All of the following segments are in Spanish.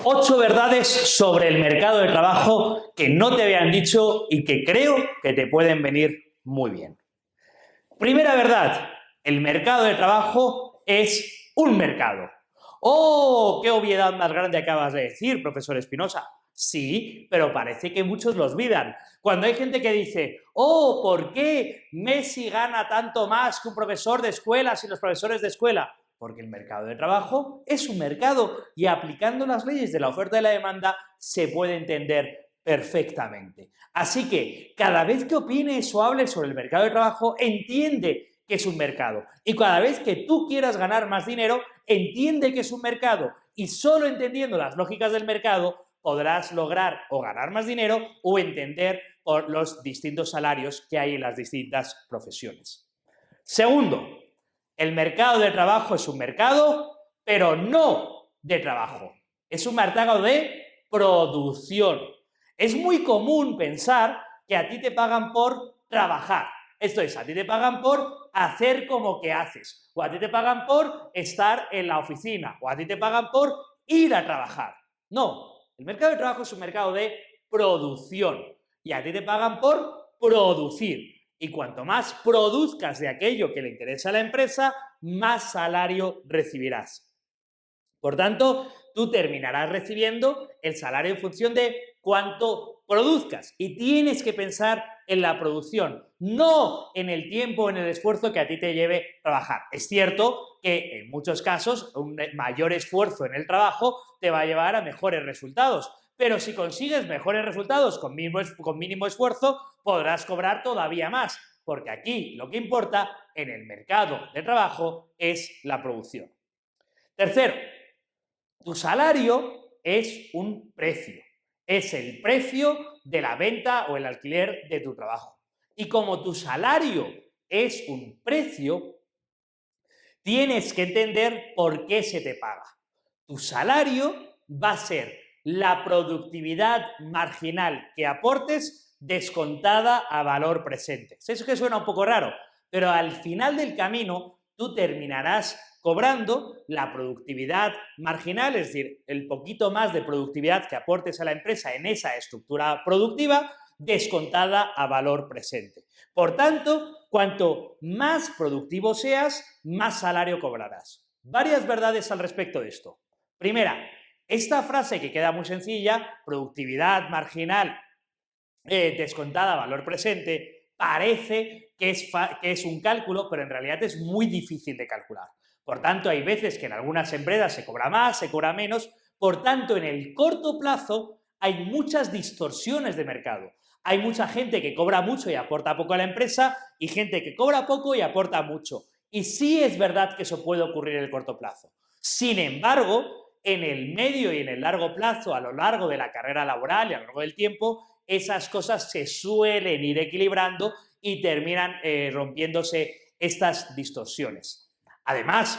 8 verdades sobre el mercado de trabajo que no te habían dicho y que creo que te pueden venir muy bien. Primera verdad, el mercado de trabajo es un mercado. ¡Oh, qué obviedad más grande acabas de decir, profesor Espinosa! Sí, pero parece que muchos lo olvidan. Cuando hay gente que dice, oh, ¿por qué Messi gana tanto más que un profesor de escuela si los profesores de escuela? Porque el mercado de trabajo es un mercado y aplicando las leyes de la oferta y la demanda se puede entender perfectamente. Así que cada vez que opines o hables sobre el mercado de trabajo, entiende que es un mercado. Y cada vez que tú quieras ganar más dinero, entiende que es un mercado. Y solo entendiendo las lógicas del mercado podrás lograr o ganar más dinero o entender por los distintos salarios que hay en las distintas profesiones. Segundo, el mercado de trabajo es un mercado, pero no de trabajo. Es un mercado de producción. Es muy común pensar que a ti te pagan por trabajar. Esto es, a ti te pagan por hacer como que haces, o a ti te pagan por estar en la oficina, o a ti te pagan por ir a trabajar. No, el mercado de trabajo es un mercado de producción y a ti te pagan por producir. Y cuanto más produzcas de aquello que le interesa a la empresa, más salario recibirás. Por tanto, tú terminarás recibiendo el salario en función de cuánto produzcas y tienes que pensar en la producción, no en el tiempo o en el esfuerzo que a ti te lleve trabajar. Es cierto que en muchos casos un mayor esfuerzo en el trabajo te va a llevar a mejores resultados, pero si consigues mejores resultados con mínimo esfuerzo, podrás cobrar todavía más, porque aquí lo que importa en el mercado de trabajo es la producción. Tercero, tu salario es un precio, es el precio de la venta o el alquiler de tu trabajo. Y como tu salario es un precio, tienes que entender por qué se te paga. Tu salario va a ser la productividad marginal que aportes descontada a valor presente. Eso que suena un poco raro, pero al final del camino tú terminarás cobrando la productividad marginal, es decir, el poquito más de productividad que aportes a la empresa en esa estructura productiva, descontada a valor presente. Por tanto, cuanto más productivo seas, más salario cobrarás. Varias verdades al respecto de esto. Primera, esta frase que queda muy sencilla, productividad marginal descontada a valor presente, parece que es un cálculo, pero en realidad es muy difícil de calcular. Por tanto, hay veces que en algunas empresas se cobra más, se cobra menos. Por tanto, en el corto plazo hay muchas distorsiones de mercado. Hay mucha gente que cobra mucho y aporta poco a la empresa y gente que cobra poco y aporta mucho. Y sí es verdad que eso puede ocurrir en el corto plazo. Sin embargo, en el medio y en el largo plazo, a lo largo de la carrera laboral y a lo largo del tiempo, esas cosas se suelen ir equilibrando y terminan rompiéndose estas distorsiones. Además,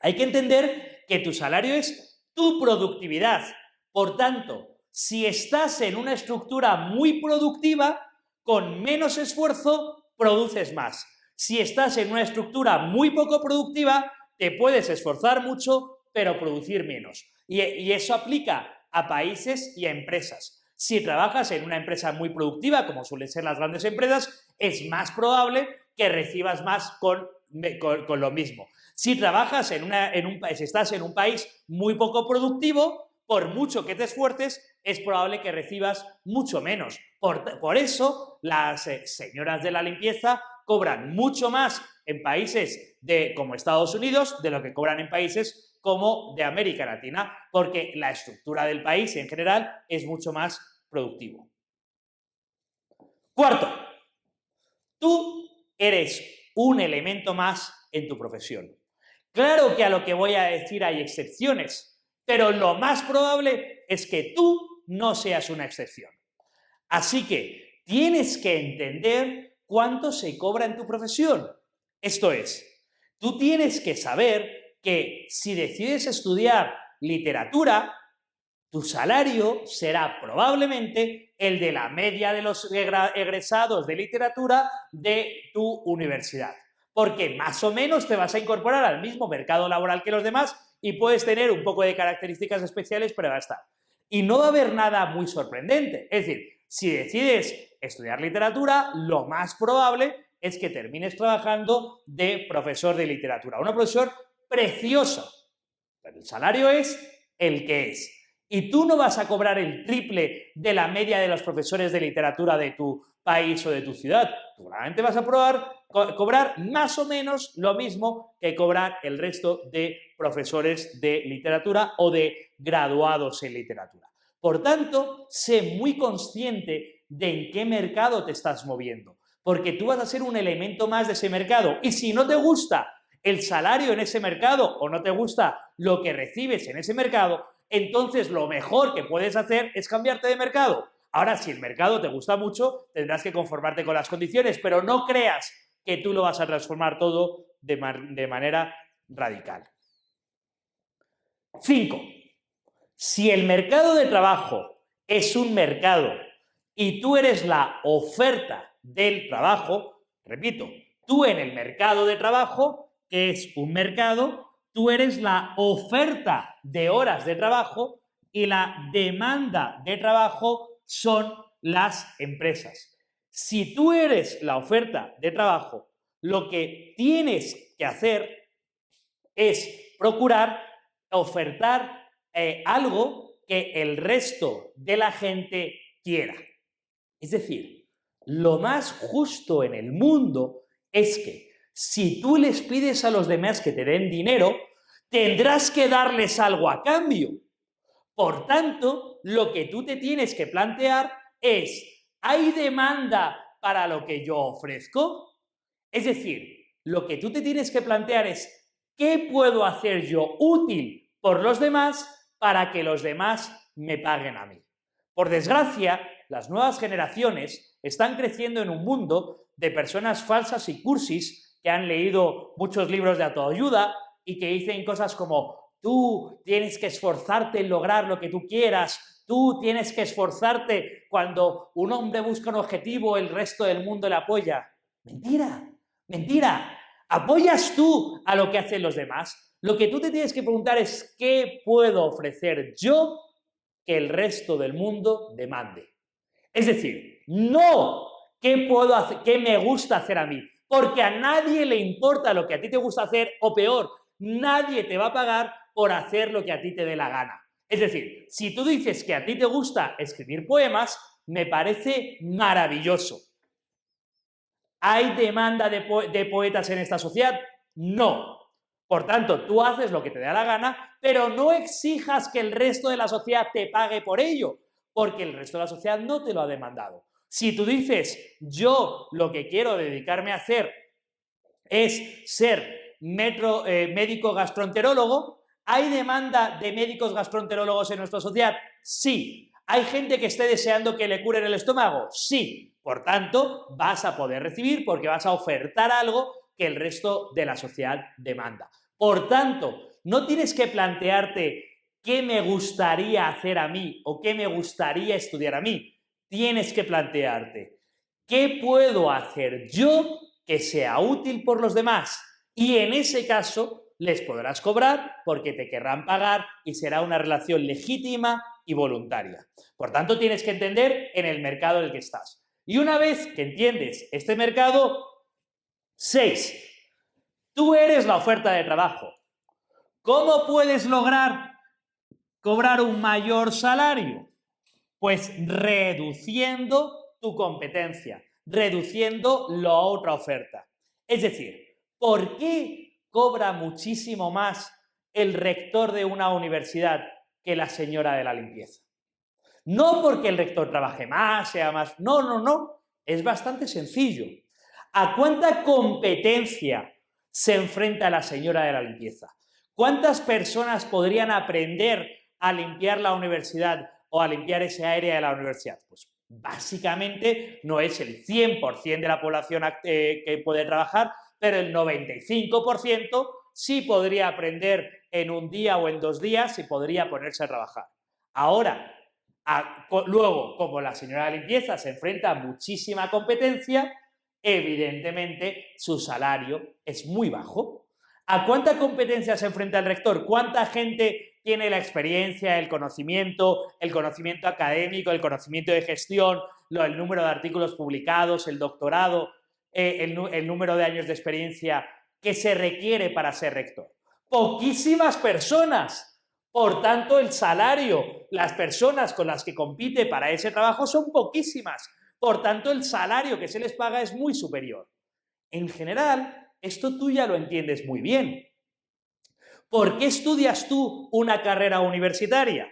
hay que entender que tu salario es tu productividad. Por tanto, si estás en una estructura muy productiva, con menos esfuerzo, produces más. Si estás en una estructura muy poco productiva, te puedes esforzar mucho, pero producir menos. Y eso aplica a países y a empresas. Si trabajas en una empresa muy productiva, como suelen ser las grandes empresas, es más probable que recibas más con lo mismo. Si trabajas si estás en un país muy poco productivo, por mucho que te esfuerces, es probable que recibas mucho menos. Por eso, las señoras de la limpieza cobran mucho más en países como Estados Unidos de lo que cobran en países como de América Latina, porque la estructura del país en general es mucho más productivo. Cuarto, tú eres un elemento más en tu profesión. Claro que a lo que voy a decir hay excepciones, pero lo más probable es que tú no seas una excepción. Así que tienes que entender cuánto se cobra en tu profesión. Esto es, tú tienes que saber que si decides estudiar literatura, tu salario será probablemente el de la media de los egresados de literatura de tu universidad. Porque más o menos te vas a incorporar al mismo mercado laboral que los demás y puedes tener un poco de características especiales, pero va a estar. Y no va a haber nada muy sorprendente. Es decir, si decides estudiar literatura, lo más probable es que termines trabajando de profesor de literatura. Un profesor precioso, pero el salario es el que es. Y tú no vas a cobrar el triple de la media de los profesores de literatura de tu país o de tu ciudad. Tú probablemente vas a cobrar más o menos lo mismo que cobrar el resto de profesores de literatura o de graduados en literatura. Por tanto, sé muy consciente de en qué mercado te estás moviendo, porque tú vas a ser un elemento más de ese mercado. Y si no te gusta el salario en ese mercado o no te gusta lo que recibes en ese mercado, entonces lo mejor que puedes hacer es cambiarte de mercado. Ahora, si el mercado te gusta mucho, tendrás que conformarte con las condiciones, pero no creas que tú lo vas a transformar todo de manera radical. 5. Si el mercado de trabajo es un mercado y tú eres la oferta del trabajo, repito, tú en el mercado de trabajo, que es un mercado, tú eres la oferta de horas de trabajo y la demanda de trabajo son las empresas. Si tú eres la oferta de trabajo, lo que tienes que hacer es procurar ofertar algo que el resto de la gente quiera. Es decir, lo más justo en el mundo es que si tú les pides a los demás que te den dinero, tendrás que darles algo a cambio. Por tanto, lo que tú te tienes que plantear es, ¿hay demanda para lo que yo ofrezco? Es decir, lo que tú te tienes que plantear es, ¿qué puedo hacer yo útil por los demás para que los demás me paguen a mí? Por desgracia, las nuevas generaciones están creciendo en un mundo de personas falsas y cursis que han leído muchos libros de autoayuda y que dicen cosas como tú tienes que esforzarte en lograr lo que tú quieras, tú tienes que esforzarte cuando un hombre busca un objetivo, el resto del mundo le apoya. Mentira, mentira. ¿Apoyas tú a lo que hacen los demás? Lo que tú te tienes que preguntar es ¿qué puedo ofrecer yo que el resto del mundo demande? Es decir, no ¿qué puedo hacer, qué me gusta hacer a mí? Porque a nadie le importa lo que a ti te gusta hacer, o peor, nadie te va a pagar por hacer lo que a ti te dé la gana. Es decir, si tú dices que a ti te gusta escribir poemas, me parece maravilloso. ¿Hay demanda de poetas en esta sociedad? No. Por tanto, tú haces lo que te da la gana, pero no exijas que el resto de la sociedad te pague por ello, porque el resto de la sociedad no te lo ha demandado. Si tú dices, yo lo que quiero dedicarme a hacer es ser médico gastroenterólogo, ¿hay demanda de médicos gastroenterólogos en nuestra sociedad? Sí. ¿Hay gente que esté deseando que le curen el estómago? Sí. Por tanto, vas a poder recibir porque vas a ofertar algo que el resto de la sociedad demanda. Por tanto, no tienes que plantearte qué me gustaría hacer a mí o qué me gustaría estudiar a mí. Tienes que plantearte qué puedo hacer yo que sea útil por los demás. Y en ese caso les podrás cobrar porque te querrán pagar y será una relación legítima y voluntaria. Por tanto, tienes que entender en el mercado en el que estás. Y una vez que entiendes este mercado, 6. Tú eres la oferta de trabajo. ¿Cómo puedes lograr cobrar un mayor salario? Pues reduciendo tu competencia, reduciendo la otra oferta. Es decir, ¿por qué cobra muchísimo más el rector de una universidad que la señora de la limpieza? No porque el rector trabaje más, sea más... No, no, no. Es bastante sencillo. ¿A cuánta competencia se enfrenta la señora de la limpieza? ¿Cuántas personas podrían aprender a limpiar la universidad o a limpiar esa área de la universidad? Pues básicamente no es el 100% de la población que puede trabajar, pero el 95% sí podría aprender en un día o en 2 días y podría ponerse a trabajar. Ahora, luego, como la señora de la limpieza se enfrenta a muchísima competencia, evidentemente su salario es muy bajo. ¿A cuánta competencia se enfrenta el rector? ¿Cuánta gente tiene la experiencia, el conocimiento académico, el conocimiento de gestión, el número de artículos publicados, el doctorado, el número de años de experiencia que se requiere para ser rector? Poquísimas personas. Por tanto, el salario, las personas con las que compite para ese trabajo son poquísimas. Por tanto, el salario que se les paga es muy superior. En general, esto tú ya lo entiendes muy bien. ¿Por qué estudias tú una carrera universitaria?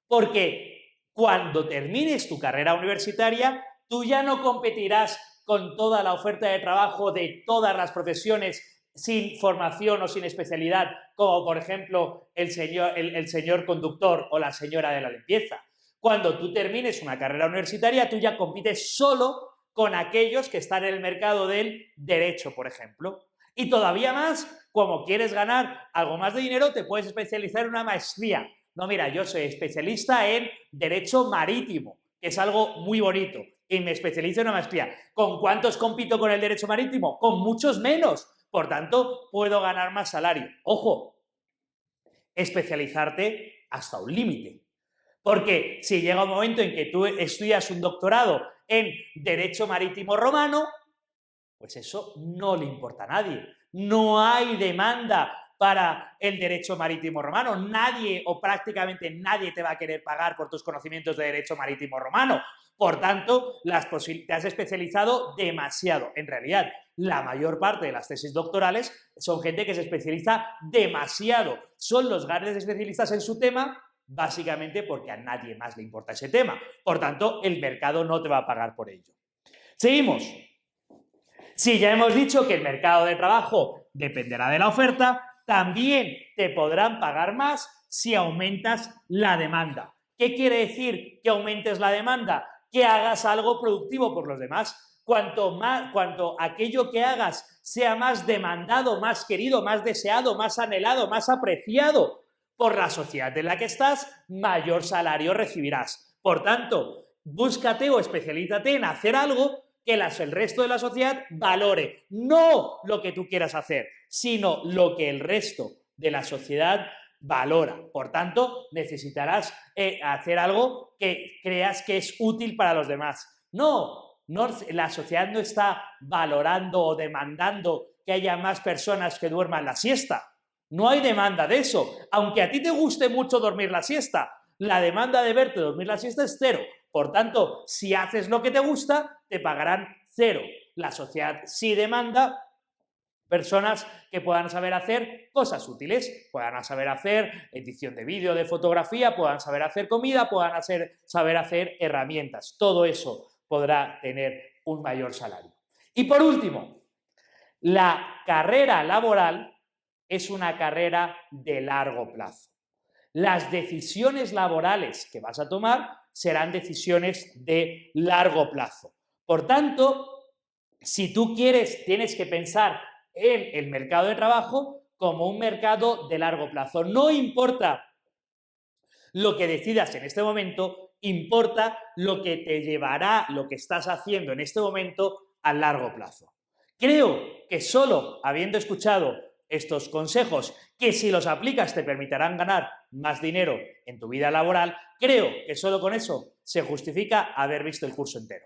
Porque cuando termines tu carrera universitaria, tú ya no competirás con toda la oferta de trabajo de todas las profesiones sin formación o sin especialidad, como por ejemplo el señor conductor o la señora de la limpieza. Cuando tú termines una carrera universitaria, tú ya compites solo con aquellos que están en el mercado del derecho, por ejemplo. Y todavía más, como quieres ganar algo más de dinero, te puedes especializar en una maestría. No, mira, yo soy especialista en derecho marítimo, que es algo muy bonito, y me especializo en una maestría. ¿Con cuántos compito con el derecho marítimo? Con muchos menos. Por tanto, puedo ganar más salario. Ojo, especializarte hasta un límite. Porque si llega un momento en que tú estudias un doctorado en Derecho Marítimo Romano, pues eso no le importa a nadie. No hay demanda para el derecho marítimo romano. Nadie o prácticamente nadie te va a querer pagar por tus conocimientos de derecho marítimo romano. Por tanto, te has especializado demasiado. En realidad, la mayor parte de las tesis doctorales son gente que se especializa demasiado. Son los grandes especialistas en su tema, básicamente porque a nadie más le importa ese tema. Por tanto, el mercado no te va a pagar por ello. Seguimos. Si ya hemos dicho que el mercado de trabajo dependerá de la oferta, también te podrán pagar más si aumentas la demanda. ¿Qué quiere decir que aumentes la demanda? Que hagas algo productivo por los demás. Cuanto aquello que hagas sea más demandado, más querido, más deseado, más anhelado, más apreciado por la sociedad en la que estás, mayor salario recibirás. Por tanto, búscate o especialízate en hacer algo que el resto de la sociedad valore. No lo que tú quieras hacer, sino lo que el resto de la sociedad valora. Por tanto, necesitarás hacer algo que creas que es útil para los demás. No, la sociedad no está valorando o demandando que haya más personas que duerman la siesta. No hay demanda de eso. Aunque a ti te guste mucho dormir la siesta, la demanda de verte dormir la siesta es cero. Por tanto, si haces lo que te gusta, te pagarán cero. La sociedad sí demanda personas que puedan saber hacer cosas útiles, puedan saber hacer edición de vídeo, de fotografía, puedan saber hacer comida, puedan saber hacer herramientas. Todo eso podrá tener un mayor salario. Y por último, la carrera laboral es una carrera de largo plazo. Las decisiones laborales que vas a tomar serán decisiones de largo plazo. Por tanto, si tú tienes que pensar en el mercado de trabajo como un mercado de largo plazo. No importa lo que decidas en este momento, importa lo que te llevará lo que estás haciendo en este momento a largo plazo. Creo que solo habiendo escuchado estos consejos, que si los aplicas te permitirán ganar más dinero en tu vida laboral, creo que solo con eso se justifica haber visto el curso entero.